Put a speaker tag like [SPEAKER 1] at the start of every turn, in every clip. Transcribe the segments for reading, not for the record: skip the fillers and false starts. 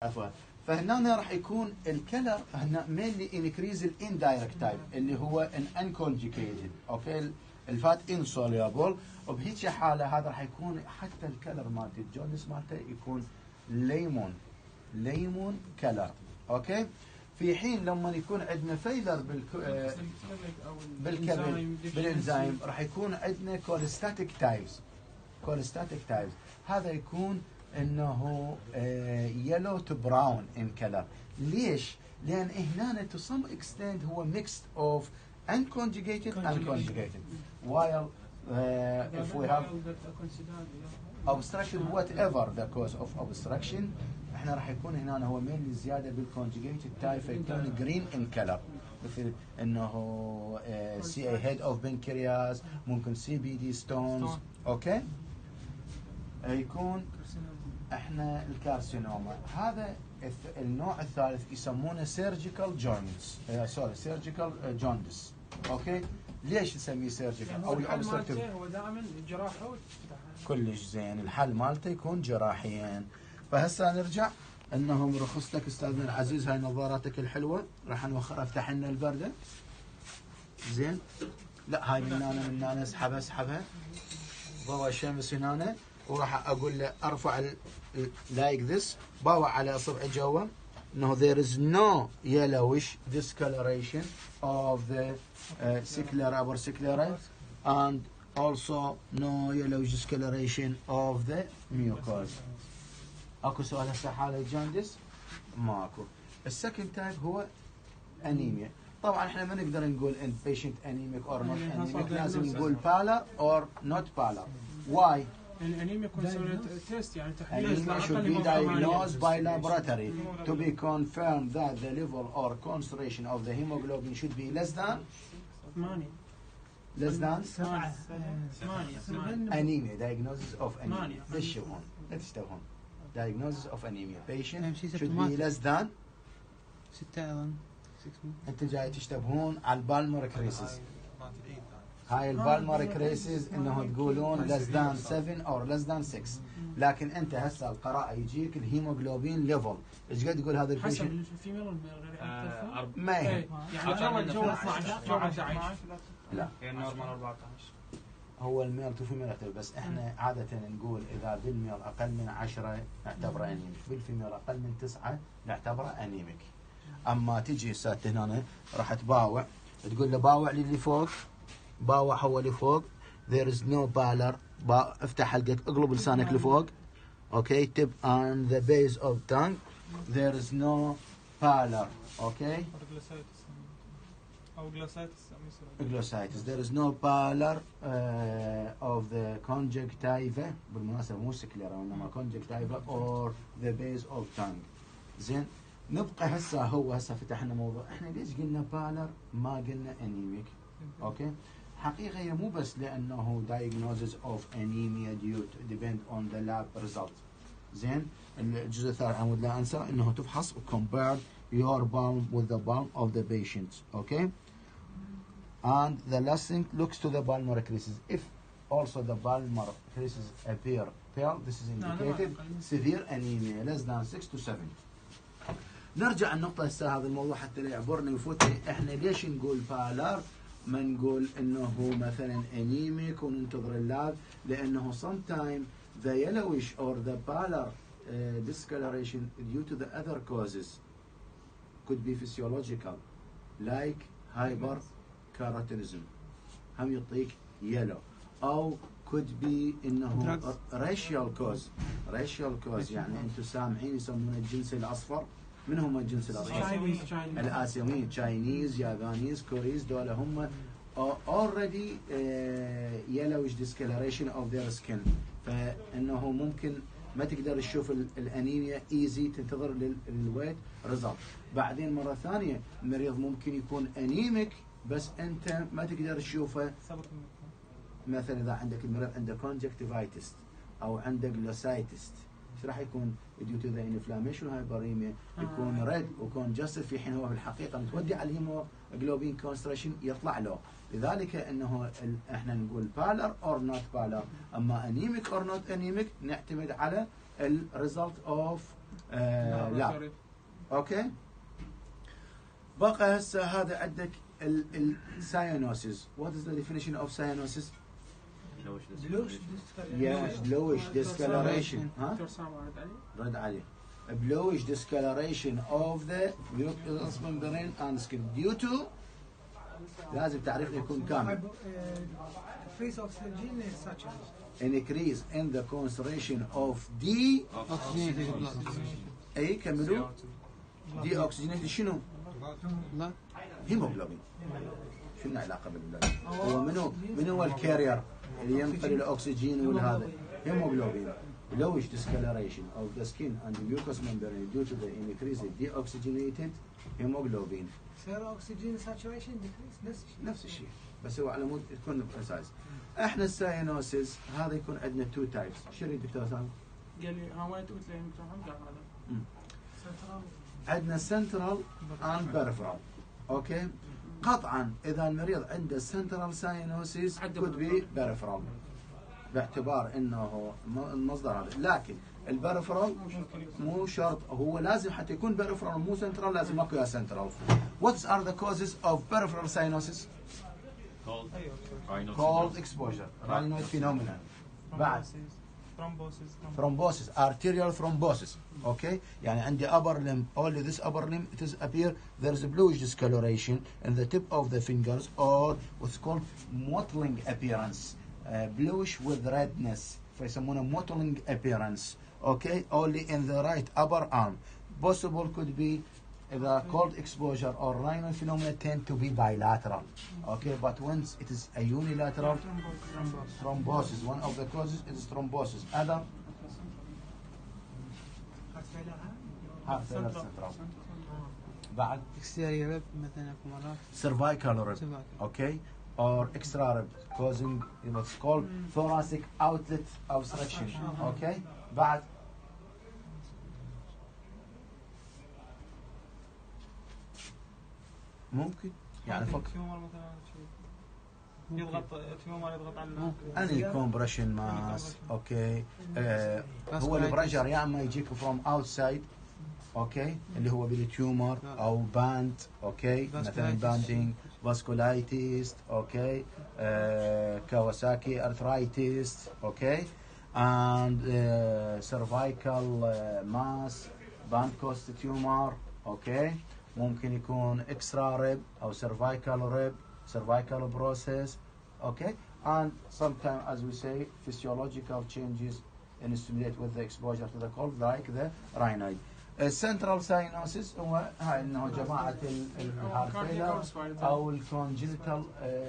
[SPEAKER 1] عفوا. فهنا راح يكون الكلر هنا mainly increase الاندايركت تايب اللي هو ان انكونجيكيتد. اوكي الفات insoluble، وبهيك حاله هذا راح يكون حتى الكلر مالته الجوندس مالته يكون ليمون كلر. اوكي في حين لما يكون عندنا فيلر بالكبد بالانزيم راح يكون عندنا كوليستاتيك تايبس. هذا يكون انه يلو تو براون ان كلر. ليش؟ لان هنا تو سم اكستند هو ميكست اوف unconjugated while if we have obstruction whatever the cause of obstruction احنا راح يكون هنا هو ميل زياده بالكونجيجيتد تايب فيكون جرين ان كلر، مثل انه سي اي هيد اوف بنكرياس، ممكن سي بي دي ستونز. اوكي يكون احنا الكارسينوما. هذا النوع الثالث يسمونه سيرجيكال جوينتس سيرجيكال جوندس. اوكي ليش نسميه سيرجيكال او الاوبستراكتيف؟
[SPEAKER 2] هو دائما جراحه وتفتح
[SPEAKER 1] كلش زين، الحل مالته يكون جراحيا. فهسه نرجع انهم رخص لك استاذنا العزيز هاي نظاراتك الحلوه، راح نوخر افتح لنا البرده. زين لا هاي من هنا اسحبها ضوء الشمس هنا، وراح اقول له ارفع لايك ذس، باوع على اصبعي جوا انه there is no yellowish discoloration of the sclera upper sclera and also no yellowish discoloration of the mucosa. اكو سؤال هسه حاله جاندس؟ ماكو. السكند تايب هو انيميا. طبعا احنا ما نقدر نقول ان patient anemic or not anemic، لازم نقول pallor or not pallor. why؟
[SPEAKER 2] الانيميا يكون تيست يعني تحليل
[SPEAKER 1] anemia should be diagnosed by laboratory to be confirmed that the level or concentration of the hemoglobin should be less than
[SPEAKER 2] 8
[SPEAKER 1] anemia. Diagnosis of anemia. لا تشتغلون. Diagnosis of anemia. Patient should be less than
[SPEAKER 3] 6 ايضا.
[SPEAKER 1] انت جاي تشتبهون على البالمر كريسيس. هاي البالمر كريسيس انه تقولون less than 7 or less than 6، لكن انت هسه القراءه يجيك الهيموغلوبين ليفل، ايش قد تقول هذا البيشنت؟
[SPEAKER 2] حسب الفيميل
[SPEAKER 1] ما هي
[SPEAKER 2] يعني جو 12 جو 11
[SPEAKER 1] لا
[SPEAKER 4] نورمال 14
[SPEAKER 1] هو الميل تو فيميل يختلف، بس احنا عاده نقول اذا بالميل اقل من 10 نعتبره انيميك، بالفيميل اقل من 9 نعتبره انيميك. اما تجي سات هنا راح تباوع تقول له باوع لي اللي فوق، باوع هو اللي فوق there is no pallor، افتح حلقك اقلب لسانك لفوق. اوكي tip on the base of tongue there is no pallor. اوكي
[SPEAKER 2] او
[SPEAKER 1] glossitis there is no pallor of the conjunctiva. بالمناسبة مو سكليرا وإنما conjunctiva or the base of tongue. زين نبقى هسه هسه فتحنا موضوع احنا ليش قلنا pallor ما قلنا anemic. اوكي حقيقة هي مو بس لأنه diagnosis of anemia due to depend on the lab result. زين الجزء الثالث عمود لا أنسى إنه تفحص compare your palm with the palm of the patient. okay and the last thing looks to the palmar creases. If also the palmar creases appear pale this is indicated severe anemia less than 6 to 7. نرجع النقطة هسه هذا الموضوع حتى لا يعبرني ويفوتني. احنا ليش نقول بالار ما نقول انه مثلا انيميك وننتظر اللاب؟ لانه sometime the yellowish or the pallor discoloration due to the other causes could be physiological like hyperkeratinism هم يعطيك yellow، او could be انه racial cause يعني انتم سامعين يسمونه الجنس الاصفر. من هم الجنس الاصفر؟ الاسيويين، تشاينيز، يابانيز، كوريز، دول هم already yellowish discoloration of their skin. فانه ممكن ما تقدر تشوف الانيميا ايزي، تنتظر للويت ريزلت. بعدين مره ثانيه المريض ممكن يكون انيميك بس انت ما تقدر تشوفه. مثلا اذا عندك المريض عنده conjunctivitis او عنده glossitis ايش راح يكون؟ due to the inflammation hyperemia يكون ريد ويكون جسد، في حين هو في الحقيقه متودي على الهيموجلوبين كونستريشن يطلع له. لذلك انه احنا نقول بالر اور نوت بالر. اما انيميك اور نوت انيميك نعتمد على الريزلت اوف لا. اوكي. بقى هسه هذا عندك الساينوسيس. What is the definition of cyanosis? bluish discoloration. ها؟
[SPEAKER 2] دكتور سامع رد علي؟
[SPEAKER 1] رد عليه. bluish discoloration of the mucous membrane and skin due to لازم تعريفنا يكون كامل.
[SPEAKER 4] Increase oxygen saturation.
[SPEAKER 1] increase in the concentration of D.
[SPEAKER 3] oxygenated blood.
[SPEAKER 1] اي كملوا. deoxygenated شنو؟
[SPEAKER 3] لا
[SPEAKER 1] هيموغلوبين. شنو علاقه بالبلاد؟ هو منو هو الكارير اللي ينقل الاكسجين والهذا؟ هيموغلوبين. bluish discoloration of the skin and the mucous membrane due to the increased deoxygenated hemoglobin.
[SPEAKER 4] صار oxygen saturation decrease
[SPEAKER 1] نفس الشيء بس هو على مود يكون بريسايز. احنا الساينوسيس هذا يكون عندنا تو تايبس. شو يريد دكتور سامي؟
[SPEAKER 2] قال لي ها وين قلت له دكتور محمد قال هذا.
[SPEAKER 1] عندنا سنترال اند بيرفرال. اوكي. قطعا اذا المريض عنده سنترال ساينوسيس could be بيرفرال باعتبار انه المصدر هذا، لكن البيرفرال مو شرط هو لازم حتى يكون بيرفرال مو سنترال لازم ماكو يا سنترال. What are the causes of peripheral cyanosis? Cold exposure, rhinoid phenomenon. بعد thrombosis, arterial thrombosis. Okay, يعني عندي upper limb, only this upper limb it is appear there is a bluish discoloration in the tip of the fingers or what's called mottling appearance, bluish with redness. فيسمونه mottling appearance. Okay, only in the right upper arm. Possible could be the cold exposure or rhino phenomena tend to be bilateral. Okay, but once it is a unilateral thrombosis, one of the causes is thrombosis. Other heart failure central. بعد
[SPEAKER 3] exterior rib مثلا اكو مرات
[SPEAKER 1] cervical rib.
[SPEAKER 3] cervical.
[SPEAKER 1] Okay, or extra rib causing what's called thoracic outlet obstruction. Okay, بعد ممكن يعني فقط
[SPEAKER 5] تيومر مثلا شيء يضغط تيومر يضغط على
[SPEAKER 1] اني كومبريشن ماس. اوكي. هو البريشر يا اما يجيك فروم اوتسايد. اوكي اللي هو بالتيومر او باند. اوكي مثلا باندينج فاسكولايتيس. اوكي كawasaki arthritis. اوكي and cervical mass band cost tumor. اوكي ممكن يكون اكسترا ريب او cervical rib, cervical process. Okay, and sometimes as we say physiological changes in stimulate with the exposure to the cold like the rhinoid. السنترال ساينوسيس هو هاي انه جماعه الهارت فيلر او الكونجنتال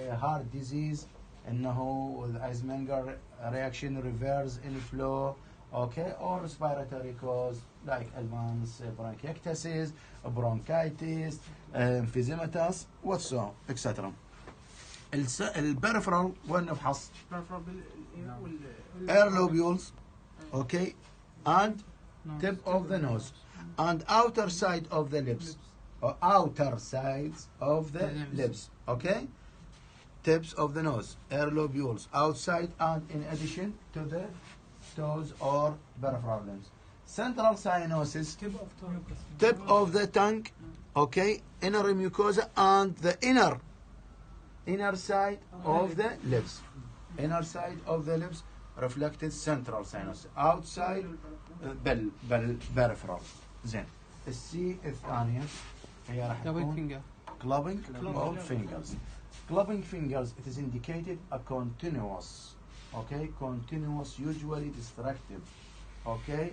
[SPEAKER 1] هارت ديزيز انه الايزمنجر رياكشن ريفيرس ان فلو. Okay, or respiratory cause like advanced bronchiectasis, bronchitis, emphysematous, whatsoever, etc. البريفرال وين نفحص؟ air lobules, okay, and tip of the nose, and outer side of the lips, or outer sides of the lips, okay? Tips of the nose, air lobules, outside, and in addition to the toes or peripheral limbs. Central cyanosis, tip of the tongue, okay, inner mucosa and the inner side of the lips. Inner side of the lips reflected central cyanosis. Outside peripheral. زين. السي الثانية هي راح تكون clubbing of fingers. Clubbing fingers, it is indicated a continuous. Okay, continuous, usually destructive. Okay,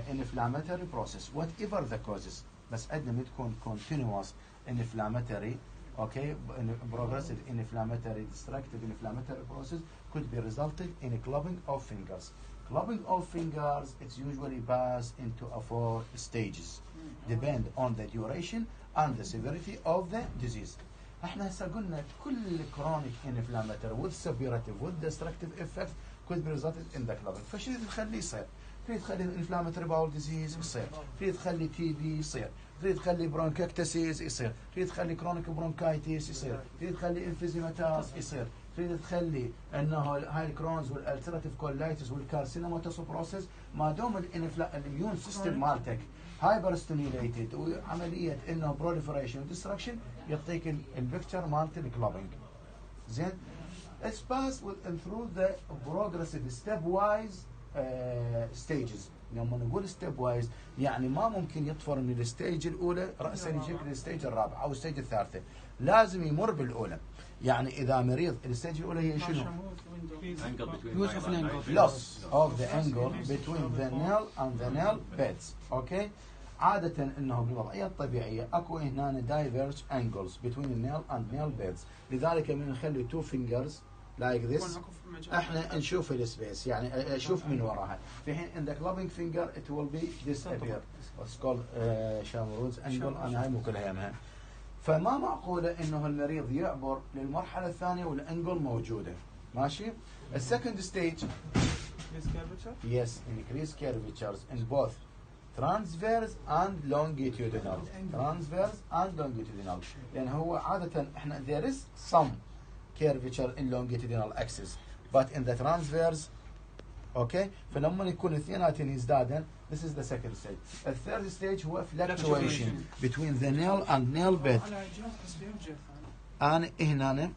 [SPEAKER 1] inflammatory process, whatever the causes. بس عندنا تكون continuous inflammatory. Okay, progressive inflammatory, destructive inflammatory process could be resulted in a clubbing of fingers. Clubbing of fingers, it's usually passed into 4 stages, depend on the duration and the severity of the disease. احنا هسه قلنا كل chronic inflammatory with suppurative with destructive effect could be resulted in the clubbing. فشو تخليه يصير؟ تريد تخلي inflammatory bowel disease يصير، تريد تخلي تي بي يصير، تريد تخلي bronchiectasis يصير، تريد تخلي chronic bronchitis يصير، تريد تخلي emphysematous يصير، تريد تخلي انه هاي الكرونز والالتراتيف كولايتس والكارسينوماتوس بروسيس ما دام الاميون سيستم مالتك هايبر ستيميوليتد وعمليه انه بروليفريشن وديستركشن يعطيك البكتشر مالت الكلوبينج. زين It's passed through the progressive stepwise stages. لما نقول step wise يعني ما ممكن يطفر من الستيج الاولى راسا يجيك للستيج الرابع او الستيج الثالثه، لازم يمر بالاولى. يعني اذا مريض الستيج الاولى هي شنو؟
[SPEAKER 3] يوقف الانجل.
[SPEAKER 1] loss of the angle between the nail and the nail beds. اوكي؟ عادة انه بالوضعية الطبيعية اكو هنا diverge angles between the nail and nail beds، لذلك من نخلي two fingers like this احنا نشوف السبيس، يعني اشوف من وراها. في حين in the clubbing finger it will be disappear. What's called شامروز angle. انا هاي مو كلها يمها. فما معقولة انه المريض يعبر للمرحلة الثانية والانجل موجودة. ماشي؟ السكند ستيج yes increase curvatures in both transverse and longitudinal. transverse and longitudinal لان هو عادة احنا there is some curvature in longitudinal axis but in the transverse. اوكي؟ فلما يكون الاثنيناتين يزدادن this is the second stage. الثيرد stage هو fluctuation between the nail and nail bed. انا هنا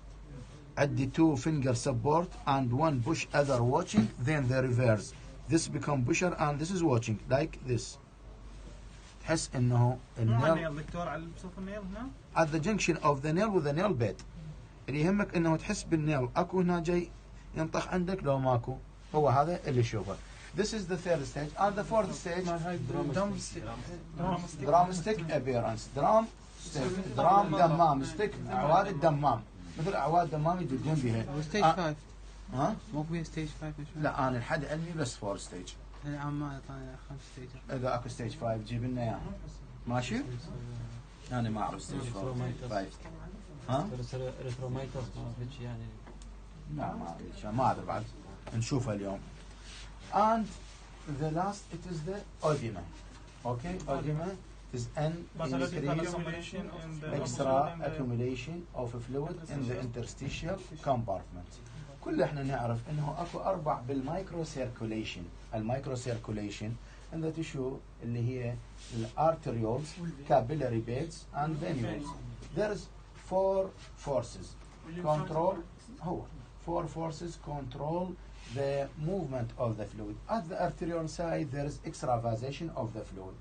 [SPEAKER 1] عندي two finger support and one push other watching then the reverse. this become pusher and this is watching like this. تحس انه النيل
[SPEAKER 5] دكتور على صوف النيل هنا
[SPEAKER 1] at the junction of the nail with the nail bed. اللي يهمك انه تحس بالنيل اكو هنا جاي ينطخ عندك لو ماكو، هو هذا اللي يشوفه. This is the third stage and the fourth stage drumstick appearance. drum دمام ستيك اعواد الدمام مثل اعواد دمام يدقون بها.
[SPEAKER 3] ستيج 5
[SPEAKER 1] ها؟
[SPEAKER 3] مو في ستيج 5
[SPEAKER 1] لا انا الحد علمي بس 4 ستيج.
[SPEAKER 3] العام ما اعطاني 5 ستيج.
[SPEAKER 1] اذا اكو ستيج 5 جيب لنا اياها. ماشي؟ انا ما اعرف ستيج 5. ها؟
[SPEAKER 6] ريتروميتس ما فيش يعني.
[SPEAKER 1] لا ما ادري بعد نشوفها اليوم. and the last it is the oedema. okay oedema is an increased extra accumulation of fluid in the interstitial compartment. كل احنا نعرف انه اكو اربع بالمايكرو سيركوليشن. المايكرو سيركوليشن in the tissue اللي هي الارتريولز capillary beds and venules. there is four forces control هو four forces control the movement of the fluid. At the arterial side there is extravasation of the fluid.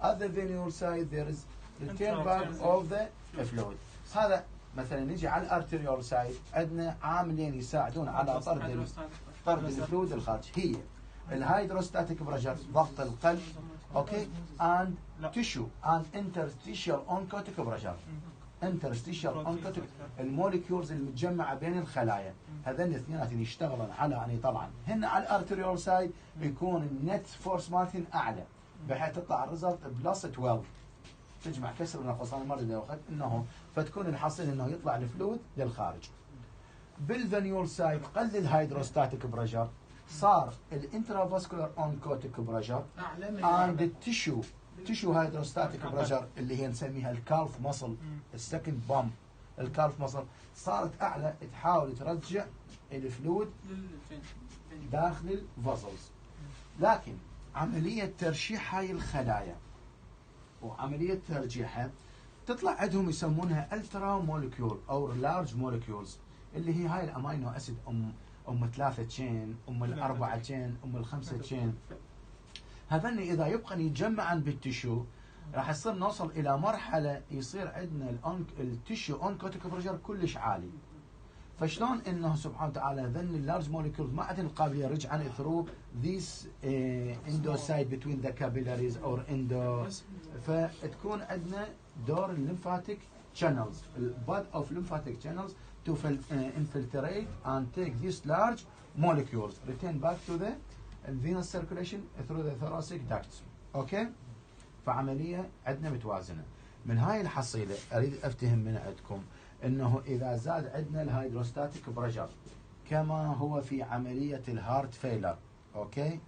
[SPEAKER 1] At the venular side there is return back of the fluid. هذا مثلا نجي على الارتريال سايد عندنا عاملين يساعدون على طرد الفلويد الخارج، هي الهيدروستاتيك بريشر ضغط القلب، اوكي، and tissue and interstitial oncotic pressure. interstitial oncotic الموليكيولز المتجمعه بين الخلايا، هذين الاثنين يشتغلون على ان يطلعن هن على الارتريال سايد يكون النت فورس مالتهم اعلى بحيث تطلع الريزلت بلس 12 تجمع كسر ونقص. انا ما ادري اخذت انه فتكون الحاصل انه يطلع الفلويد للخارج. بالفانيول سايد قل الهيدروستاتيك بريشر، صار الانترافاسكولار اونكوتيك بريشر عند التيشو هيدروستاتيك بريشر اللي هي نسميها الكالف مصل السكند بامب. الكالف مصل صارت اعلى تحاول ترجع الفلويد داخل الفازلز. لكن عمليه ترشيح هاي الخلايا وعمليه ترجيحها تطلع عندهم يسمونها الترا مولكيول او لارج مولكيولز، اللي هي هاي الامينو اسيد ام 3 تشين، ام 4 تشين، ام 5 تشين. هذن اذا يبقى يتجمعن بالتشو راح يصير نوصل الى مرحله يصير عندنا التشو اونكوتيك بريشر كلش عالي. فشلون انه سبحانه وتعالى ذن اللارج مولكيولز ما عندهم القابليه رجعا ثرو ذيس اندوسايد بتوين ذا كابيلاريز اور اندو، فتكون عندنا دور الليمفاتيك channels, bud of lymphatic channels to infiltrate and take these large molecules, return back to the venous circulation through the thoracic ducts. اوكي؟ فعمليه عندنا متوازنه. من هاي الحصيله اريد افتهم من عندكم انه اذا زاد عندنا الهيدروستاتيك بريشر كما هو في عمليه الهارت فيلر، اوكي؟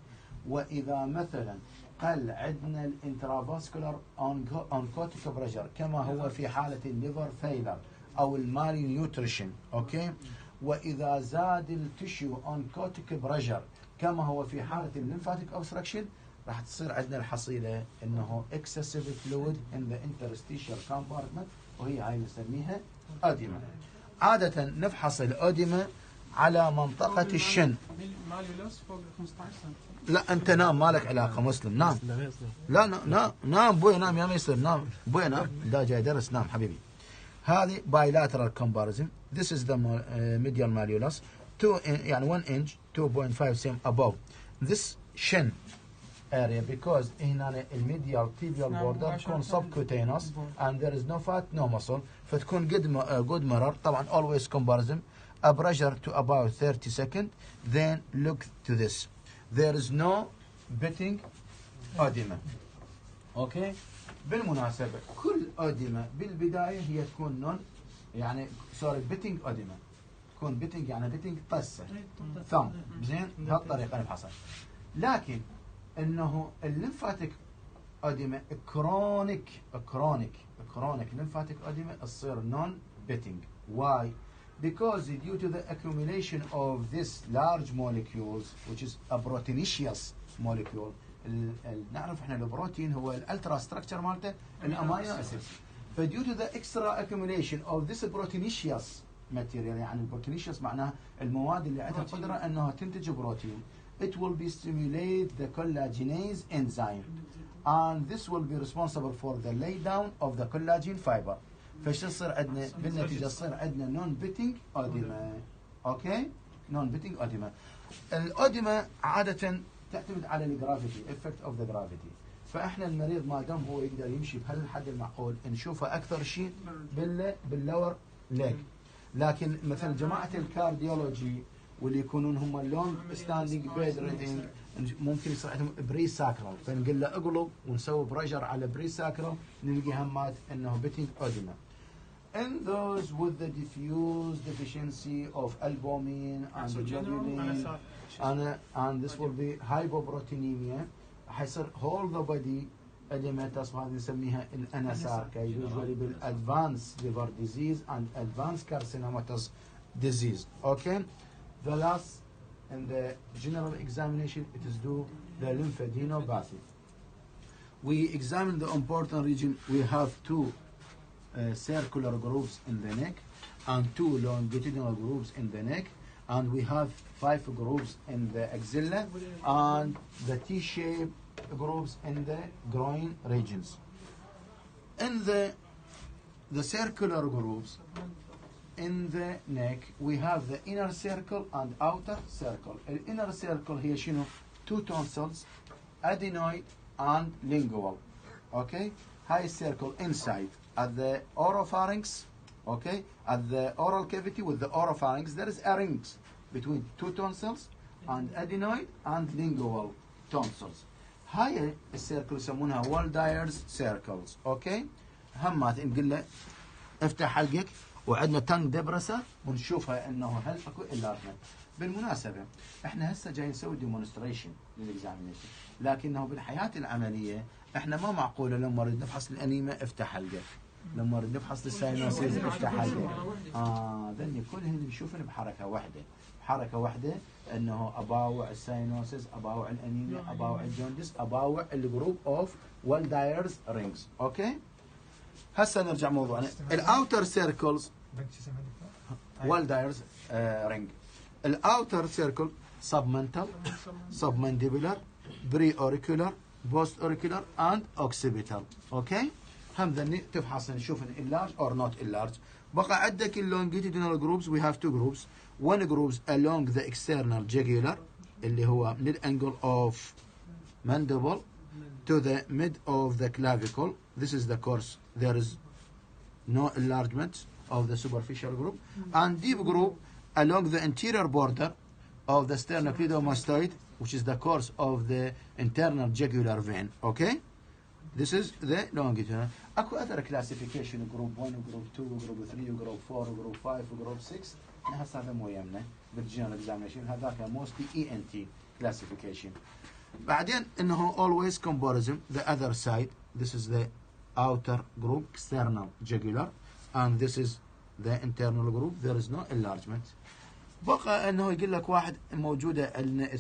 [SPEAKER 1] واذا مثلا قل عندنا الانترافاسكولار اونكوتيك بريشر كما هو في حاله الليفر فيلر او المالي نيوتريشن، اوكي؟ وإذا زاد التشيو oncotic بريشر كما هو في حالة الليمفاتيك obstruction راح تصير عندنا الحصيلة انه excessive fluid in the interstitial compartment وهي هاي نسميها أديمة. عادة نفحص الأديمة على منطقة الشن.
[SPEAKER 2] ماليولوس فوق 15 سم.
[SPEAKER 1] لا أنت نام مالك علاقة مسلم نام. لا نام بوي نام يا ميسر نام بوي نام دا جاي درس نام حبيبي. هذه bilateral comparison. This is the medial malleolus 2 يعني 1 inch 2.5 cm above this shin area because هنا الميديال tibial border تكون subcutaneous and there is no fat no muscle فتكون good mirror طبعا always comparison a pressure to about 30 seconds then look to this there is no pitting edema. اوكي بالمناسبة كل أديمة بالبداية هي تكون نون يعني سوري بيتنج أديمة تكون بيتنج يعني بيتنج طسة ثم زين بهالطريقة نفحصها. لكن انه الليمفاتيك أديمة كرونيك ليمفاتيك أديمة تصير نون بيتنج. Why? Because due to the accumulation of this large molecules which is a proteinaceous molecule نعرف احنا البروتين هو الالترا ستراكشر مالته الامينو اسيدز فديو تو ذا اكسترا accumulation of this proteinaceous material يعني البروتينيشيوس معناها المواد اللي عندها قدره انها تنتج بروتين it will be stimulate the collagenase enzyme and this will be responsible for the lay down of the collagen fiber فايش يصير عندنا بالنتيجه يصير عندنا نون بيتنج أديمة. اوكي نون بيتنج أديمة. الأديمة عاده تعتمد على الجرافيتي effect of the gravity فاحنا المريض ما دام هو يقدر يمشي بهالحد المعقول نشوفه اكثر شيء باللور ليج. لكن مثلا جماعه الكارديولوجي واللي يكونون هم اللونج ستاندينج بيد ريدنج ممكن يصير عندهم بري ساكرال فنقول له اقلب ونسوي بريشر على بري ساكرال نلقي همات انه بيتنج أديمة. In those with the diffuse deficiency of albumin and globulin and this will be hypoproteinemia حيصير whole the body edematous وهذه نسميها الاناساركا usually بالadvanced liver disease and advanced carcinomatous disease. Okay, the last in the general examination it is due the lymphadenopathy. We examine the important region. We have two circular grooves in the neck and two longitudinal grooves in the neck and we have 5 grooves in the axilla and the T-shaped grooves in the groin regions. In the circular grooves in the neck we have the inner circle and outer circle. The inner circle here شنو 2 tonsils adenoid and lingual. Okay, high circle inside at the oropharynx. Okay, at the oral cavity with the oropharynx there is a ring between 2 tonsils and adenoid and lingual tonsils. هاي السيركل يسمونها والدايرز سيركلز. اوكي همات نقول له افتح حلقك وعندنا تنج دبرسر ونشوفها انه هل اكو انلارجمنت. بالمناسبه احنا هسه جاي نسوي ديمونستريشن للاكزامينيشن لكنه بالحياه العمليه احنا ما معقوله لما نريد نفحص الانيميا افتح حلقه لما نريد نفحص الساينوسيز افتح حلقه ذني كلهم اللي بيشوفن بحركه واحده انه اباوع الساينوسيس اباوع الانيميا اباوع الجوندس اباوع الجروب اوف والدايرز رينجز. اوكي هسه نرجع موضوعنا. الاوتر سيركلز والدايرز رينج. الاوتر سيركل سبمنتال سبمنديبولار بري اوريكولار بوست اوريكولار اند اوكسيبيتال. اوكي هم ذني تفحص نشوف enlarge or not enlarge. بقى عندك longitudinal groups we have 2 groups. one groups along the external jugular اللي هو من الانجل of mandible to the mid of the clavicle. This is the course. There is no enlargement of the superficial group. And deep group along the anterior border of the sternocleidomastoid, which is the course of the internal jugular vein. Okay? This is the longitudinal. اكو other classification group 1 group 2 group 3 group 4 group 5 group 6 هسه هذا مو يمنا بالجنرال examination هذاك mostly ENT classification. بعدين انه always comparison the other side. This is the outer group external jugular and this is the internal group. There is no enlargement. بقى انه يقول لك واحد موجوده السوبر